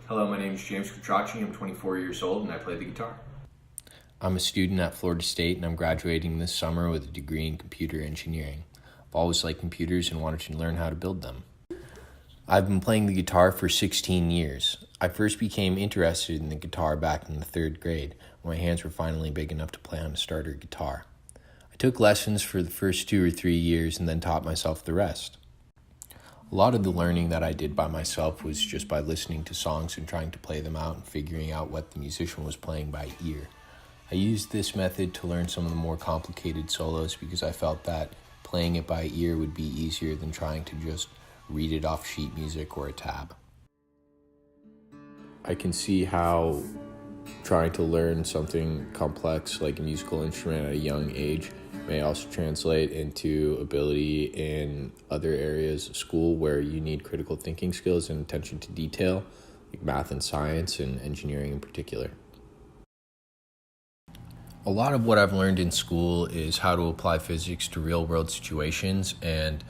Hello, my name is James Kutrachi. I'm 24 years old and I play the guitar. I'm a student at Florida State and I'm graduating this summer with a degree in computer engineering. I've always liked computers and wanted to learn how to build them. I've been playing the guitar for 16 years. I first became interested in the guitar back in the 3rd grade, when my hands were finally big enough to play on a starter guitar. I took lessons for the first 2 or 3 years and then taught myself the rest. A lot of the learning that I did by myself was just by listening to songs and trying to play them out and figuring out what the musician was playing by ear. I used this method to learn some of the more complicated solos because I felt that playing it by ear would be easier than trying to just read it off sheet music or a tab. I can see how trying to learn something complex like a musical instrument at a young age may also translate into ability in other areas of school where you need critical thinking skills and attention to detail, like math and science and engineering in particular. A lot of what I've learned in school is how to apply physics to real-world situations, and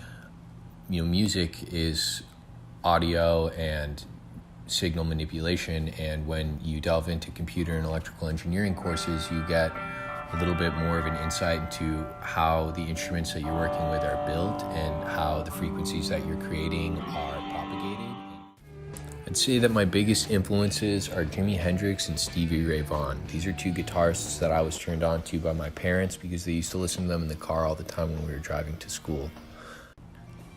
music is audio and signal manipulation, and when you delve into computer and electrical engineering courses, you get a little bit more of an insight into how the instruments that you're working with are built and how the frequencies that you're creating are propagated. I'd say that my biggest influences are Jimi Hendrix and Stevie Ray Vaughan. These are two guitarists that I was turned on to by my parents because they used to listen to them in the car all the time when we were driving to school.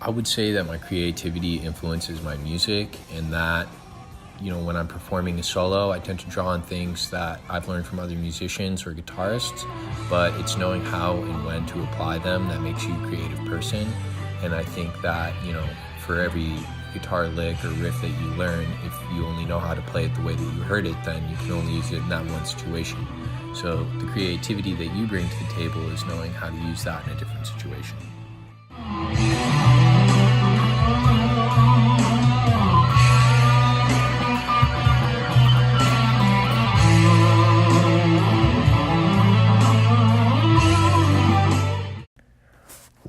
I would say that my creativity influences my music, and that when I'm performing a solo, I tend to draw on things that I've learned from other musicians or guitarists, but it's knowing how and when to apply them that makes you a creative person. And I think that, for every guitar lick or riff that you learn, if you only know how to play it the way that you heard it, then you can only use it in that one situation. So the creativity that you bring to the table is knowing how to use that in a different situation.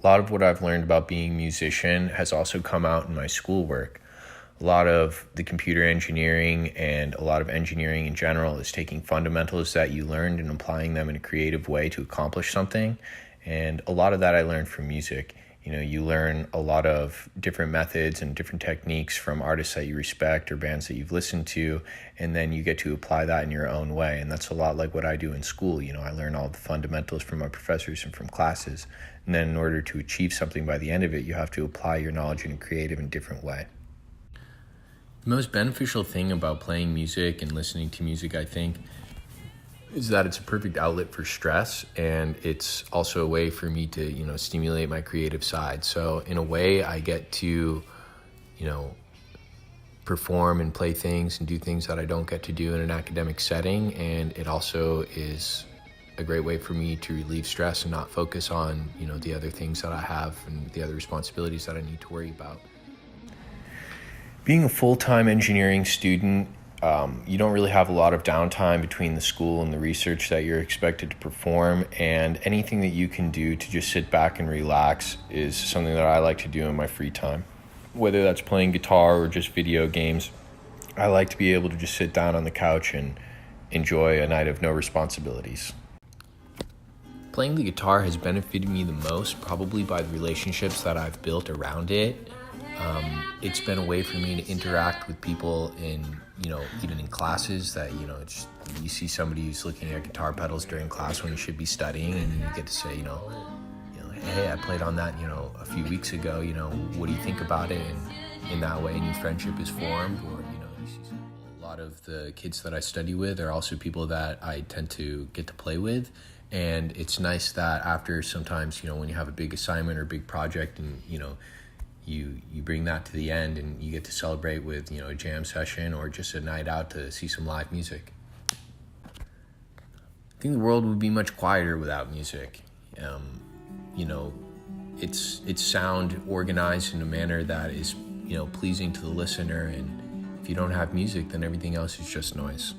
A lot of what I've learned about being a musician has also come out in my schoolwork. A lot of the computer engineering and a lot of engineering in general is taking fundamentals that you learned and applying them in a creative way to accomplish something. And a lot of that I learned from music. You learn a lot of different methods and different techniques from artists that you respect or bands that you've listened to, and then you get to apply that in your own way. And that's a lot like what I do in school. I learn all the fundamentals from my professors and from classes. And then in order to achieve something by the end of it, you have to apply your knowledge in a creative and different way. The most beneficial thing about playing music and listening to music, I think, is that it's a perfect outlet for stress, and it's also a way for me to, stimulate my creative side. So in a way, I get to, perform and play things and do things that I don't get to do in an academic setting, and it also is a great way for me to relieve stress and not focus on, the other things that I have and the other responsibilities that I need to worry about. Being a full-time engineering student, you don't really have a lot of downtime between the school and the research that you're expected to perform, and anything that you can do to just sit back and relax is something that I like to do in my free time. Whether that's playing guitar or just video games, I like to be able to just sit down on the couch and enjoy a night of no responsibilities. Playing the guitar has benefited me the most, probably by the relationships that I've built around it. It's been a way for me to interact with people in, even in classes that, you see somebody who's looking at guitar pedals during class when you should be studying, and you get to say, hey, I played on that, a few weeks ago, what do you think about it? And in that way, a new friendship is formed. Or, you see a lot of the kids that I study with are also people that I tend to get to play with. And it's nice that after sometimes, when you have a big assignment or big project and, you bring that to the end and you get to celebrate with, a jam session or just a night out to see some live music. I think the world would be much quieter without music. It's sound organized in a manner that is, pleasing to the listener. And if you don't have music, then everything else is just noise.